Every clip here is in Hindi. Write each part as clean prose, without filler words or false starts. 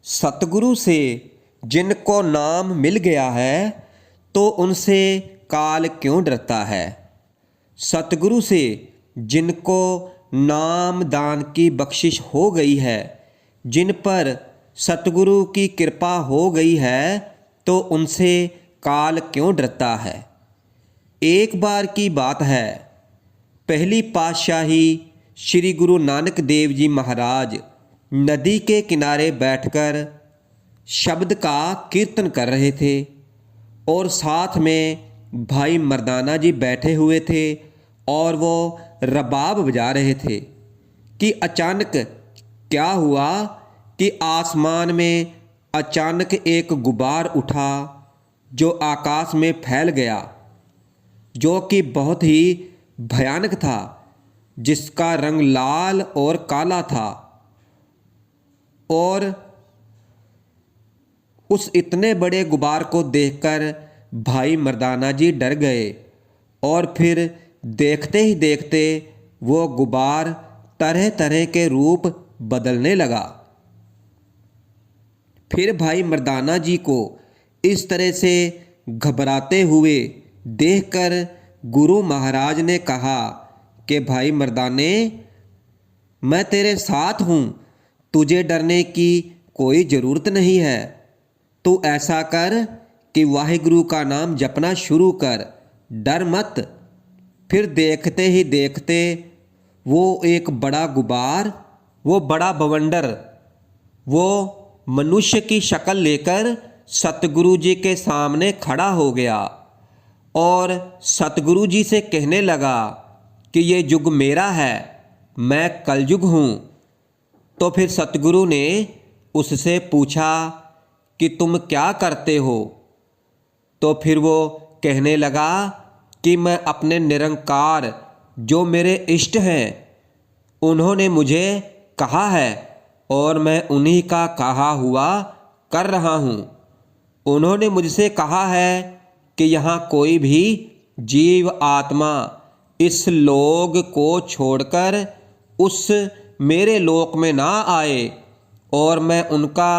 सतगुरु से जिनको नाम मिल गया है तो उनसे काल क्यों डरता है। सतगुरु से जिनको नाम दान की बख्शिश हो गई है, जिन पर सतगुरु की कृपा हो गई है तो उनसे काल क्यों डरता है। एक बार की बात है, पहली पातशाही श्री गुरु नानक देव जी महाराज नदी के किनारे बैठकर शब्द का कीर्तन कर रहे थे और साथ में भाई मर्दाना जी बैठे हुए थे और वो रबाब बजा रहे थे कि अचानक क्या हुआ कि आसमान में अचानक एक गुबार उठा जो आकाश में फैल गया, जो कि बहुत ही भयानक था, जिसका रंग लाल और काला था। और उस इतने बड़े गुबार को देखकर भाई मर्दाना जी डर गए और फिर देखते ही देखते वो गुबार तरह तरह के रूप बदलने लगा। फिर भाई मर्दाना जी को इस तरह से घबराते हुए देखकर गुरु महाराज ने कहा कि भाई मर्दाने, मैं तेरे साथ हूँ, तुझे डरने की कोई ज़रूरत नहीं है। तू ऐसा कर कि वाहिगुरु का नाम जपना शुरू कर, डर मत। फिर देखते ही देखते वो एक बड़ा गुबार, वो बड़ा बवंडर, वो मनुष्य की शक्ल लेकर सतगुरु जी के सामने खड़ा हो गया और सतगुरु जी से कहने लगा कि ये युग मेरा है, मैं कलयुग हूँ। तो फिर सतगुरु ने उससे पूछा कि तुम क्या करते हो। तो फिर वो कहने लगा कि मैं अपने निरंकार जो मेरे इष्ट हैं उन्होंने मुझे कहा है और मैं उन्हीं का कहा हुआ कर रहा हूँ। उन्होंने मुझसे कहा है कि यहाँ कोई भी जीव आत्मा इस लोक को छोड़कर उस मेरे लोक में ना आए और मैं उनका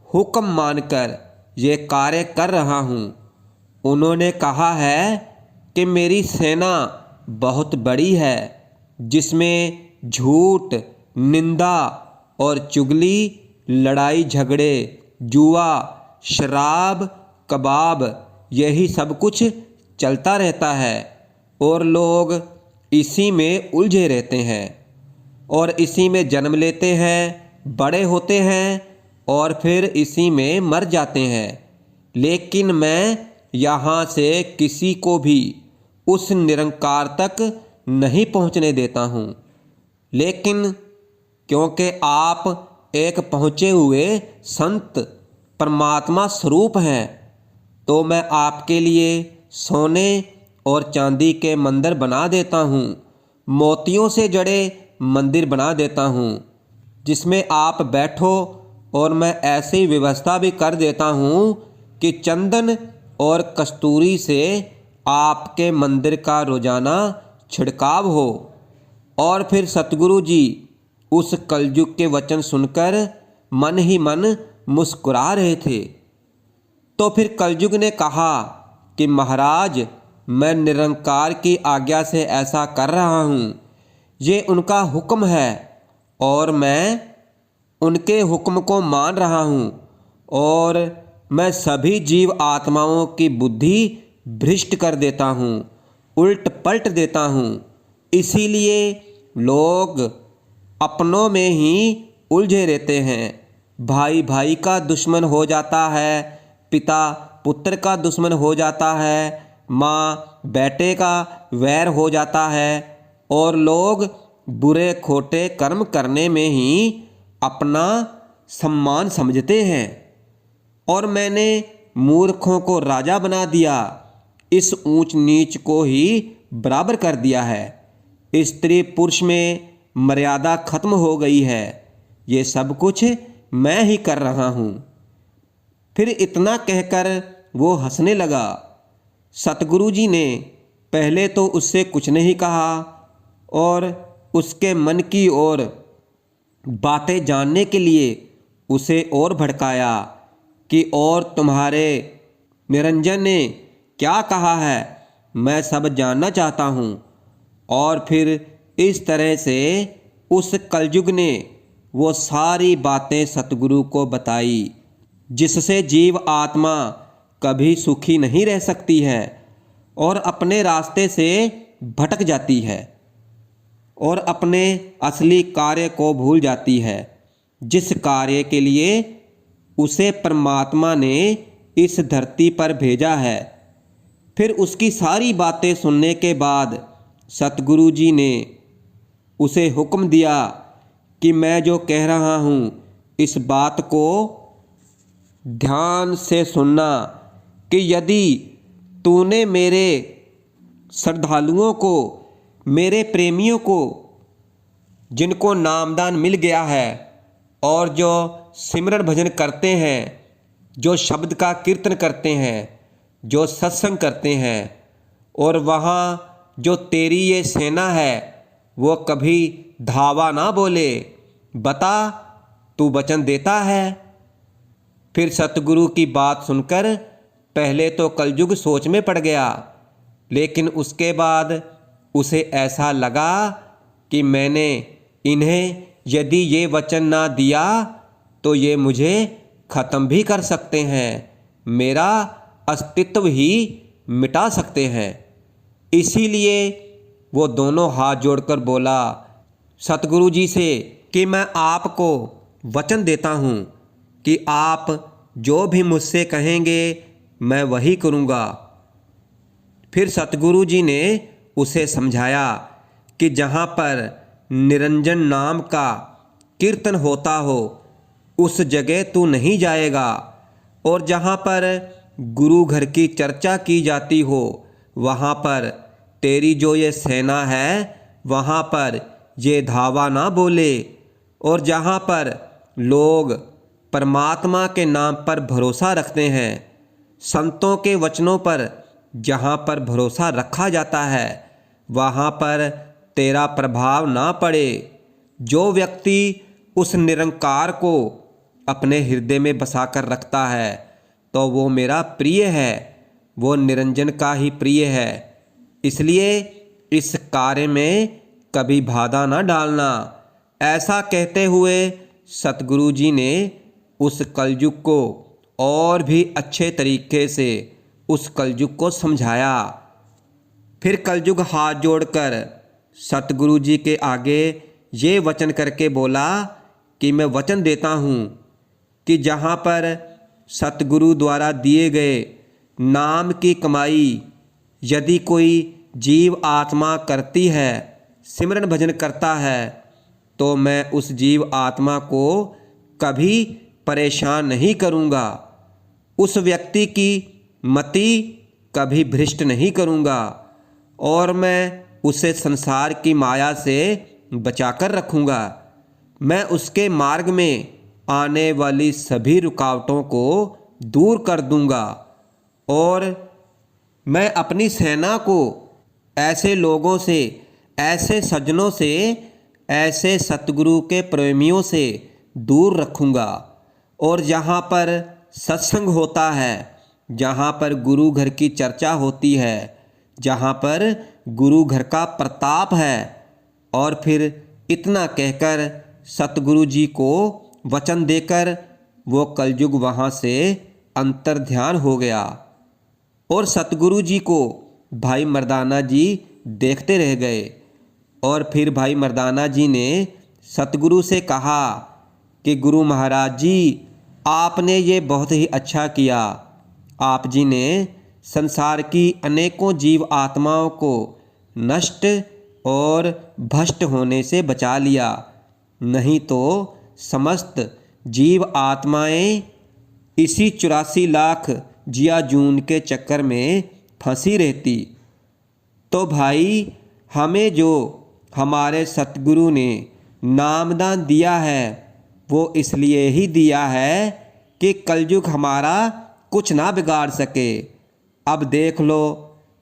हुक्म मानकर ये कार्य कर रहा हूँ। उन्होंने कहा है कि मेरी सेना बहुत बड़ी है, जिसमें झूठ, निंदा और चुगली, लड़ाई झगड़े, जुआ, शराब, कबाब, यही सब कुछ चलता रहता है और लोग इसी में उलझे रहते हैं और इसी में जन्म लेते हैं, बड़े होते हैं और फिर इसी में मर जाते हैं। लेकिन मैं यहाँ से किसी को भी उस निरंकार तक नहीं पहुँचने देता हूँ। लेकिन क्योंकि आप एक पहुँचे हुए संत परमात्मा स्वरूप हैं, तो मैं आपके लिए सोने और चांदी के मंदिर बना देता हूँ, मोतियों से जड़े मंदिर बना देता हूँ, जिसमें आप बैठो और मैं ऐसी व्यवस्था भी कर देता हूँ कि चंदन और कस्तूरी से आपके मंदिर का रोजाना छिड़काव हो। और फिर सतगुरु जी उस कलयुग के वचन सुनकर मन ही मन मुस्कुरा रहे थे। तो फिर कलयुग ने कहा कि महाराज, मैं निरंकार की आज्ञा से ऐसा कर रहा हूँ, ये उनका हुक्म है और मैं उनके हुक्म को मान रहा हूँ और मैं सभी जीव आत्माओं की बुद्धि भ्रष्ट कर देता हूँ, उल्ट पलट देता हूँ। इसीलिए लोग अपनों में ही उलझे रहते हैं। भाई भाई का दुश्मन हो जाता है, पिता पुत्र का दुश्मन हो जाता है, माँ बेटे का वैर हो जाता है और लोग बुरे खोटे कर्म करने में ही अपना सम्मान समझते हैं। और मैंने मूर्खों को राजा बना दिया, इस ऊंच नीच को ही बराबर कर दिया है, स्त्री पुरुष में मर्यादा खत्म हो गई है। ये सब कुछ मैं ही कर रहा हूँ। फिर इतना कहकर वो हंसने लगा। सतगुरु जी ने पहले तो उससे कुछ नहीं कहा और उसके मन की ओर बातें जानने के लिए उसे और भड़काया कि और तुम्हारे निरंजन ने क्या कहा है, मैं सब जानना चाहता हूँ। और फिर इस तरह से उस कलयुग ने वो सारी बातें सतगुरु को बताई जिससे जीव आत्मा कभी सुखी नहीं रह सकती है और अपने रास्ते से भटक जाती है और अपने असली कार्य को भूल जाती है, जिस कार्य के लिए उसे परमात्मा ने इस धरती पर भेजा है। फिर उसकी सारी बातें सुनने के बाद सतगुरु जी ने उसे हुक्म दिया कि मैं जो कह रहा हूँ इस बात को ध्यान से सुनना कि यदि तूने मेरे श्रद्धालुओं को, मेरे प्रेमियों को, जिनको नामदान मिल गया है और जो सिमरन भजन करते हैं, जो शब्द का कीर्तन करते हैं, जो सत्संग करते हैं, और वहाँ जो तेरी ये सेना है वो कभी धावा ना बोले, बता तू वचन देता है। फिर सतगुरु की बात सुनकर पहले तो कलयुग सोच में पड़ गया, लेकिन उसके बाद उसे ऐसा लगा कि मैंने इन्हें यदि ये वचन ना दिया तो ये मुझे ख़त्म भी कर सकते हैं, मेरा अस्तित्व ही मिटा सकते हैं। इसीलिए वो दोनों हाथ जोड़कर बोला सतगुरु जी से कि मैं आपको वचन देता हूँ कि आप जो भी मुझसे कहेंगे मैं वही करूँगा। फिर सतगुरु जी ने उसे समझाया कि जहाँ पर निरंजन नाम का कीर्तन होता हो उस जगह तू नहीं जाएगा, और जहाँ पर गुरु घर की चर्चा की जाती हो वहाँ पर तेरी जो ये सेना है वहाँ पर ये धावा ना बोले, और जहाँ पर लोग परमात्मा के नाम पर भरोसा रखते हैं, संतों के वचनों पर जहाँ पर भरोसा रखा जाता है वहाँ पर तेरा प्रभाव ना पड़े। जो व्यक्ति उस निरंकार को अपने हृदय में बसाकर रखता है तो वो मेरा प्रिय है, वो निरंजन का ही प्रिय है। इसलिए इस कार्य में कभी बाधा ना डालना। ऐसा कहते हुए सतगुरु जी ने उस कलयुग को और भी अच्छे तरीके से उस कलयुग को समझाया। फिर कलयुग हाथ जोड़कर सतगुरु जी के आगे ये वचन करके बोला कि मैं वचन देता हूँ कि जहाँ पर सतगुरु द्वारा दिए गए नाम की कमाई यदि कोई जीव आत्मा करती है, सिमरन भजन करता है, तो मैं उस जीव आत्मा को कभी परेशान नहीं करूँगा, उस व्यक्ति की मति कभी भ्रष्ट नहीं करूँगा, और मैं उसे संसार की माया से बचाकर रखूँगा। मैं उसके मार्ग में आने वाली सभी रुकावटों को दूर कर दूँगा, और मैं अपनी सेना को ऐसे लोगों से, ऐसे सज्जनों से, ऐसे सतगुरु के प्रेमियों से दूर रखूँगा। और जहाँ पर सत्संग होता है, जहाँ पर गुरु घर की चर्चा होती है, जहाँ पर गुरु घर का प्रताप है। और फिर इतना कहकर सतगुरु जी को वचन देकर वो कलयुग वहाँ से अंतर्ध्यान हो गया। और सतगुरु जी को भाई मर्दाना जी देखते रह गए। और फिर भाई मर्दाना जी ने सतगुरु से कहा कि गुरु महाराज जी, आपने ये बहुत ही अच्छा किया। आप जी ने संसार की अनेकों जीव आत्माओं को नष्ट और भ्रष्ट होने से बचा लिया, नहीं तो समस्त जीव आत्माएं इसी 84 लाख जिया जून के चक्कर में फंसी रहती। तो भाई, हमें जो हमारे सतगुरु ने नामदान दिया है वो इसलिए ही दिया है कि कलयुग हमारा कुछ ना बिगाड़ सके। अब देख लो,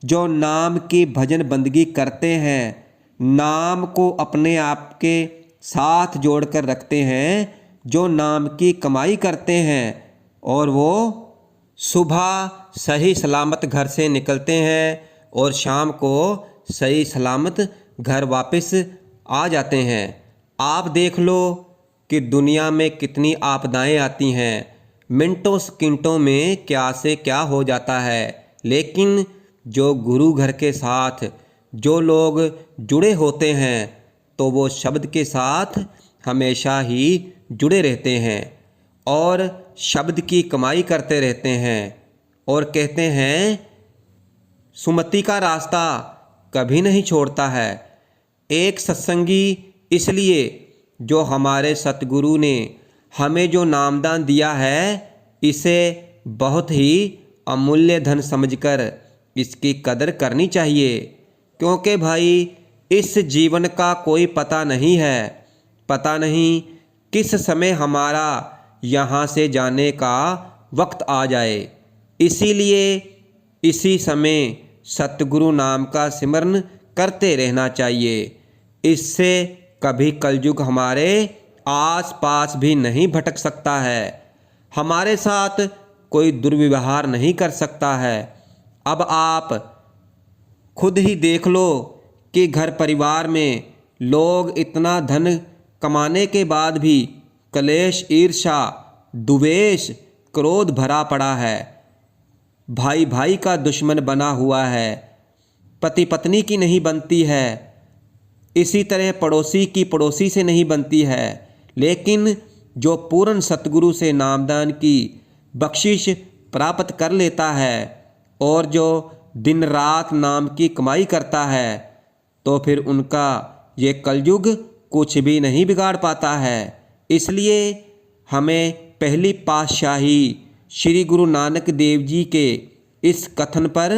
जो नाम की भजन बंदगी करते हैं, नाम को अपने आप के साथ जोड़कर रखते हैं, जो नाम की कमाई करते हैं और वो सुबह सही सलामत घर से निकलते हैं और शाम को सही सलामत घर वापस आ जाते हैं। आप देख लो कि दुनिया में कितनी आपदाएं आती हैं, मिनटों सेकंडों में क्या से क्या हो जाता है, लेकिन जो गुरु घर के साथ जो लोग जुड़े होते हैं तो वो शब्द के साथ हमेशा ही जुड़े रहते हैं और शब्द की कमाई करते रहते हैं और कहते हैं सुमति का रास्ता कभी नहीं छोड़ता है। एक सत्संगी इसलिए जो हमारे सतगुरु ने हमें जो नामदान दिया है इसे बहुत ही अमूल्य धन समझकर इसकी कदर करनी चाहिए, क्योंकि भाई इस जीवन का कोई पता नहीं है, पता नहीं किस समय हमारा यहाँ से जाने का वक्त आ जाए। इसीलिए इसी समय सतगुरु नाम का सिमरन करते रहना चाहिए। इससे कभी कलयुग हमारे आस पास भी नहीं भटक सकता है, हमारे साथ कोई दुर्व्यवहार नहीं कर सकता है। अब आप खुद ही देख लो कि घर परिवार में लोग इतना धन कमाने के बाद भी कलेश, ईर्ष्या, द्वेष, क्रोध भरा पड़ा है, भाई भाई का दुश्मन बना हुआ है, पति पत्नी की नहीं बनती है, इसी तरह पड़ोसी की पड़ोसी से नहीं बनती है। लेकिन जो पूर्ण सतगुरु से नामदान की बख्शिश प्राप्त कर लेता है और जो दिन रात नाम की कमाई करता है तो फिर उनका ये कलयुग कुछ भी नहीं बिगाड़ पाता है। इसलिए हमें पहली पातशाही श्री गुरु नानक देव जी के इस कथन पर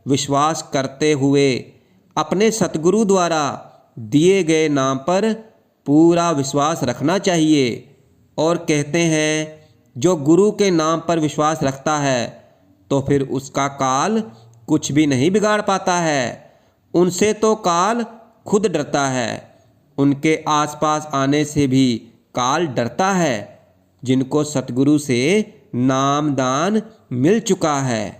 विश्वास करते हुए अपने सतगुरु द्वारा दिए गए नाम पर पूरा विश्वास रखना चाहिए। और कहते हैं जो गुरु के नाम पर विश्वास रखता है तो फिर उसका काल कुछ भी नहीं बिगाड़ पाता है, उनसे तो काल खुद डरता है, उनके आसपास आने से भी काल डरता है जिनको सतगुरु से नामदान मिल चुका है।